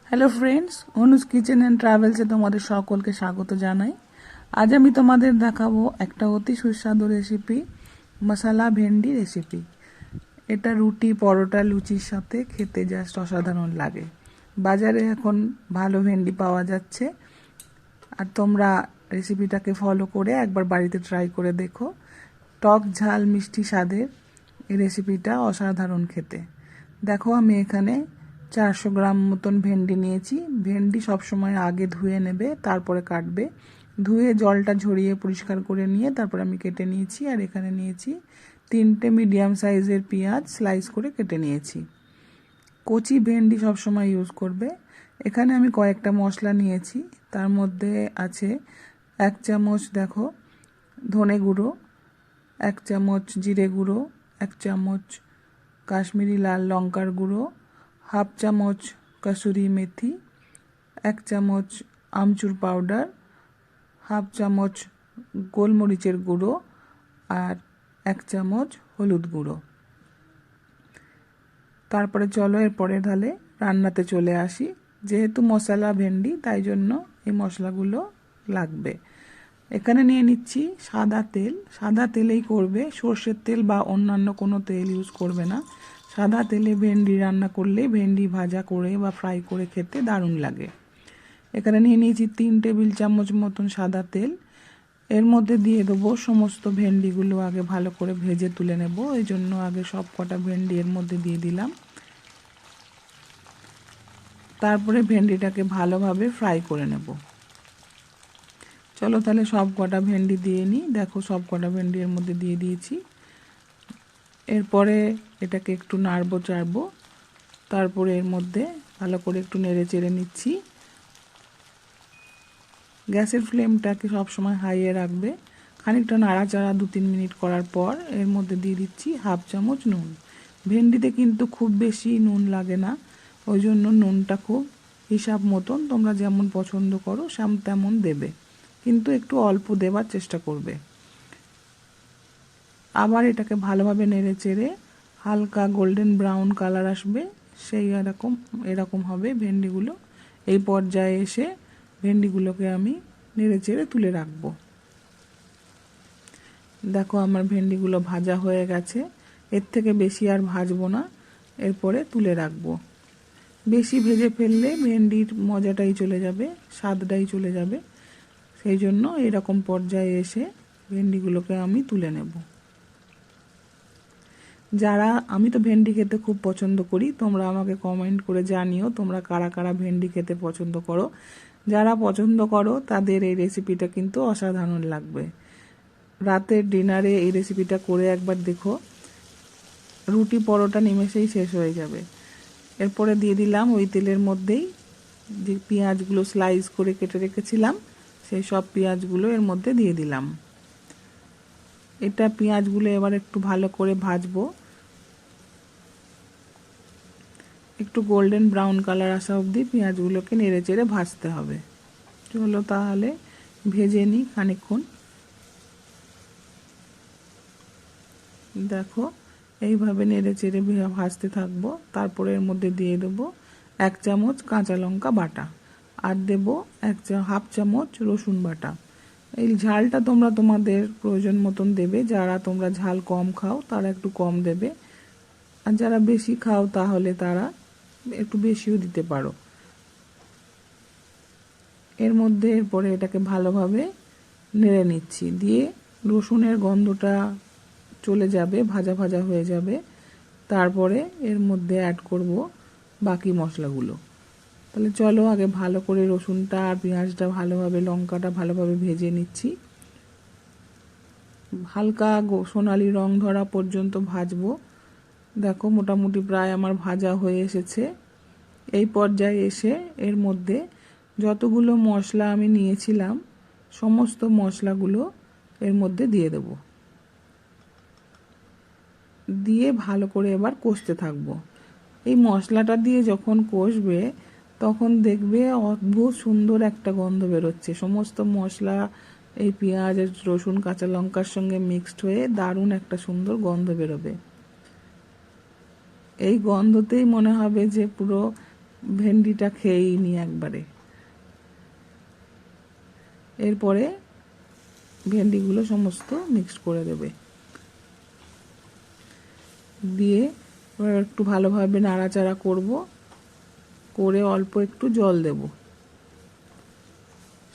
Hello friends, Anuj kitchen and ট্রাভেলসে তোমাদের সকলকে স্বাগত জানাই। আজ আমি তোমাদের দেখাবো একটা অতি সুস্বাদু রেসিপি, মশালা ভেন্ডি রেসিপি। এটা রুটি, পরোটা, লুচির সাথে খেতে জাস্ট অসাধারণ লাগে। বাজারে এখন ভালো ভেন্ডি পাওয়া যাচ্ছে, আর তোমরা রেসিপিটাকে ফলো করে একবার বাড়িতে ট্রাই করে দেখো। টক ঝাল মিষ্টি স্বাদের এই রেসিপিটা অসাধারণ খেতে। দেখো, আমি এখানে 400 গ্রাম মতন ভেন্ডি নিয়েছি। ভেন্ডি সবসময় আগে ধুয়ে নেবে, তারপরে কাটবে। ধুয়ে জলটা ঝরিয়ে পরিষ্কার করে নিয়ে তারপর আমি কেটে নিয়েছি। আর এখানে নিয়েছি 3টে মিডিয়াম সাইজের পেঁয়াজ, স্লাইস করে কেটে নিয়েছি। কচি ভেন্ডি সবসময় ইউজ করবে। এখানে আমি কয়েকটা মশলা নিয়েছি। তার মধ্যে আছে 1 চামচ দেখো ধনে গুঁড়ো, 1 চামচ জিরে গুঁড়ো, 1 চামচ কাশ্মীরি লাল লঙ্কার গুঁড়ো, হাফ চামচ কসুরি মেথি, 1 চামচ আমচুর পাউডার, হাফ চামচ গোলমরিচের গুঁড়ো, আর 1 চামচ হলুদ গুঁড়ো। তারপরে চলো এরপরে তাহলে রান্নাতে চলে আসি। যেহেতু মশলা ভেন্ডি, তাই জন্য এই মশলাগুলো লাগবে। এখানে নিয়ে নিচ্ছি সাদা তেল। সাদা তেলেই করবে, সর্ষের তেল বা অন্যান্য কোনো তেল ইউজ করবে না। সাদা তেলে ভেন্ডি রান্না করলে ভেন্ডি ভাজা করে বা ফ্রাই করে খেতে দারুণ লাগে। এখানে নিয়ে নিয়েছি 3 টেবিল চামচ মতন সাদা তেল। এর মধ্যে দিয়ে দেবো সমস্ত ভেন্ডিগুলো, আগে ভালো করে ভেজে তুলে নেব। এই জন্য আগে সব কটা ভেন্ডি এর মধ্যে দিয়ে দিলাম। তারপরে ভেন্ডিটাকে ভালোভাবে ফ্রাই করে নেব। চলো তাহলে সব কটা ভেন্ডি দিয়ে নিই। দেখো, সব কটা ভেন্ডি এর মধ্যে দিয়ে দিয়েছি। এরপরে এটাকে একটু নাড়বো চাড়বো। তারপরে এর মধ্যে ভালো করে একটু নেড়ে চেড়ে নিচ্ছি। গ্যাসের ফ্লেমটাকে সবসময় হাইয়ে রাখবে। খানিকটা নাড়াচাড়া 2-3 মিনিট করার পর এর মধ্যে দিয়ে দিচ্ছি হাফ চামচ নুন। ভেন্ডিতে কিন্তু খুব বেশি নুন লাগে না, ওই জন্য নুনটা খুব হিসাব মতন তোমরা যেমন পছন্দ করো তেমন দেবে, কিন্তু একটু অল্প দেবার চেষ্টা করবে। আবার এটাকে ভালোভাবে নেড়ে চেড়ে হালকা গোল্ডেন ব্রাউন কালার আসবে, সেই এরকম হবে ভেন্ডিগুলো। এই পর্যায়ে এসে ভেন্ডিগুলোকে আমি নেড়ে চেড়ে তুলে রাখবো। দেখো, আমার ভেন্ডিগুলো ভাজা হয়ে গেছে। এর থেকে বেশি আর ভাজবো না, এরপরে তুলে রাখবো। বেশি ভেজে ফেললে ভেন্ডির মজাটাই চলে যাবে, স্বাদটাই চলে যাবে। সেই জন্য এরকম পর্যায়ে এসে ভেন্ডিগুলোকে আমি তুলে নেব। আমি তো ভেন্ডি খেতে খুব পছন্দ করি। তোমরা আমাকে কমেন্ট করে জানিও তোমরা কারা কারা ভেন্ডি খেতে পছন্দ করো। যারা পছন্দ করো তাদের এই রেসিপিটা কিন্তু অসাধারণ লাগবে। রাতের ডিনারে এই রেসিপিটা করে একবার দেখো, রুটি পরোটা নিমেষেই শেষ হয়ে যাবে। এরপরে দিয়ে দিলাম ওই তেলের মধ্যেই যে পেঁয়াজগুলো স্লাইস করে কেটে রেখেছিলাম, সেই সব পেঁয়াজগুলো এর মধ্যে দিয়ে দিলাম। এটা পেঁয়াজগুলো এবার একটু ভালো করে ভাজবো। একটু গোল্ডেন ব্রাউন কালার আসা অবধি পেঁয়াজগুলোকে নেড়ে চেড়ে ভাজতে হবে। চলো তাহলে ভেজে নিই খানিকক্ষণ। দেখো, এইভাবে নেড়ে চেড়ে ভাজতে থাকবো। তারপরে এর মধ্যে দিয়ে দেবো 1 চামচ কাঁচা লঙ্কা বাটা, আর দেবো হাফ চামচ রসুন বাটা। এই ঝালটা তোমরা তোমাদের প্রয়োজন মতন দেবে। যারা তোমরা ঝাল কম খাও তারা একটু কম দেবে, আর যারা বেশি খাও তাহলে তারা একটু বেশিও দিতে পারো। এর মধ্যে এরপরে এটাকে ভালোভাবে নেড়ে নিচ্ছি। দিয়ে রসুনের গন্ধটা চলে যাবে, ভাজা ভাজা হয়ে যাবে। তারপরে এর মধ্যে অ্যাড করব বাকি মশলাগুলো। তাহলে চলো আগে ভালো করে রসুনটা আর পেঁয়াজটা ভালোভাবে, লঙ্কাটা ভালোভাবে ভেজে নিচ্ছি। হালকা সোনালি রং ধরা পর্যন্ত ভাজবো। দেখো, মোটামুটি প্রায় আমার ভাজা হয়ে এসেছে। এই পর্যায়ে এসে এর মধ্যে যতগুলো মশলা আমি নিয়েছিলাম সমস্ত মশলাগুলো এর মধ্যে দিয়ে দেব। দিয়ে ভালো করে এবার কষতে থাকবো। এই মশলাটা দিয়ে যখন কষবে তখন দেখবে অদ্ভুত সুন্দর একটা গন্ধ বেরোচ্ছে। সমস্ত মশলা এই পেঁয়াজ, রসুন, কাঁচা লঙ্কার সঙ্গে মিক্সড হয়ে দারুণ একটা সুন্দর গন্ধ বেরোবে। এই গন্ধতেই মনে হবে যে পুরো ভেন্ডিটা খেয়েই নি একবারে। এরপরে ভেন্ডিগুলো সমস্ত মিক্সড করে দেবে, দিয়ে এবার একটু ভালোভাবে নাড়াচাড়া করব, করে অল্প একটু জল দেব,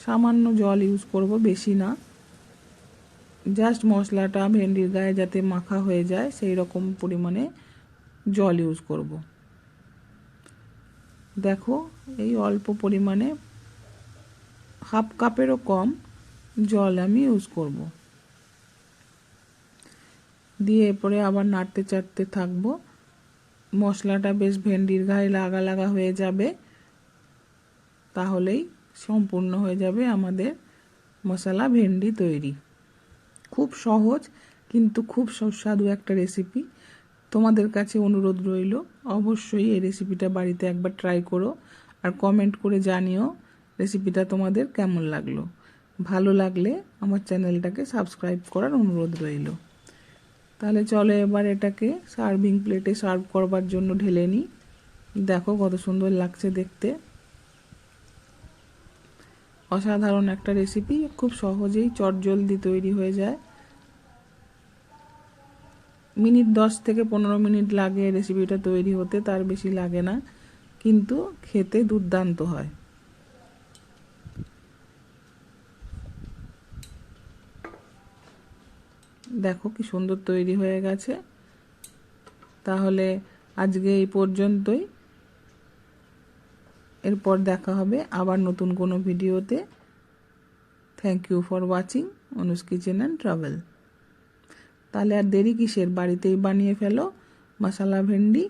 সামান্য জল ইউজ করব, বেশি না, জাস্ট মশলাটা ভেন্ডির গায়ে যাতে মাখা হয়ে যায় সেই রকম পরিমাণে জল ইউজ করব। দেখো এই অল্প পরিমাণে হাফ কাপেরও কম জল আমি ইউজ করব, দিয়ে এরপরে আবার নাড়তে চাড়তে থাকবো। মশলাটা বেশ ভেন্ডির গায়ে লাগা লাগা হয়ে যাবে, তাহলেই সম্পূর্ণ হয়ে যাবে আমাদের মশলা ভেন্ডি তৈরি। খুব সহজ কিন্তু খুব সুস্বাদু একটা রেসিপি। তোমাদের কাছে অনুরোধ রইল অবশ্যই এই রেসিপিটা বাড়িতে একবার ট্রাই করো, আর কমেন্ট করে জানিও রেসিপিটা তোমাদের কেমন লাগলো। ভালো লাগলে আমার চ্যানেলটাকে সাবস্ক্রাইব করার অনুরোধ রইল। তাহলে চলো এবার এটাকে সার্ভিং প্লেটে সার্ভ করবার জন্য ঢেলে নিই। দেখো কত সুন্দর লাগছে দেখতে, অসাধারণ একটা রেসিপি, খুব সহজেই চটজলদি তৈরি হয়ে যায়। মিনিট 10 থেকে 15 মিনিট লাগে রেসিপিটা তৈরি হতে, তার বেশি লাগে না, কিন্তু খেতে দুর্দান্ত হয়। দেখো কি সুন্দর তৈরি হয়ে গেছে। তাহলে আজকে এই পর্যন্তই, এরপর দেখা হবে আবার নতুন কোনো ভিডিওতে। Thank you for watching Anu's kitchen and travel. তাহলে আর দেরি কিসের, বাড়িতেই বানিয়ে ফেলো মশলা ভেন্ডি।